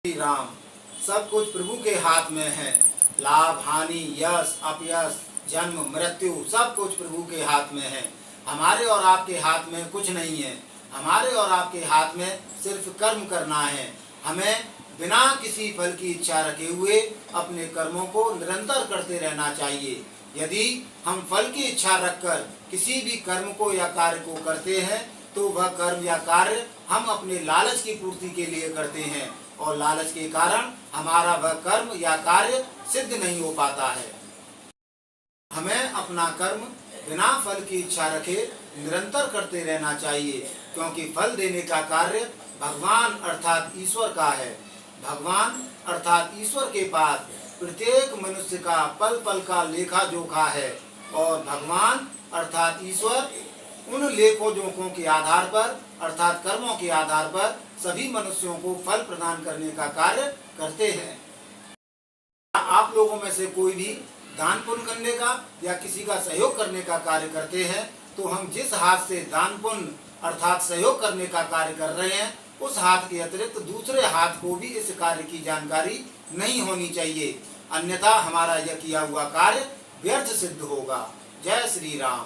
श्री राम। सब कुछ प्रभु के हाथ में है। लाभ हानि, यश अपयश, जन्म मृत्यु सब कुछ प्रभु के हाथ में है। हमारे और आपके हाथ में कुछ नहीं है। हमारे और आपके हाथ में सिर्फ कर्म करना है। हमें बिना किसी फल की इच्छा रखे हुए अपने कर्मों को निरंतर करते रहना चाहिए। यदि हम फल की इच्छा रखकर किसी भी कर्म को या कार्य को करते हैं तो वह कर्म या कार्य हम अपने लालच की पूर्ति के लिए करते हैं और लालच के कारण हमारा वह कर्म या कार्य सिद्ध नहीं हो पाता है। हमें अपना कर्म बिना फल की इच्छा रखे निरंतर करते रहना चाहिए, क्योंकि फल देने का कार्य भगवान अर्थात ईश्वर का है। भगवान अर्थात ईश्वर के पास प्रत्येक मनुष्य का पल पल का लेखा जोखा है और भगवान अर्थात ईश्वर उन लेखों जोखों के आधार पर अर्थात कर्मों के आधार पर सभी मनुष्यों को फल प्रदान करने का कार्य करते हैं। आप लोगों में से कोई भी दान पुण्य करने का या किसी का सहयोग करने का कार्य करते हैं तो हम जिस हाथ से दान पुण्य अर्थात सहयोग करने का कार्य कर रहे हैं उस हाथ के अतिरिक्त दूसरे हाथ को भी इस कार्य की जानकारी नहीं होनी चाहिए, अन्यथा हमारा यह किया हुआ कार्य व्यर्थ सिद्ध होगा। जय श्री राम।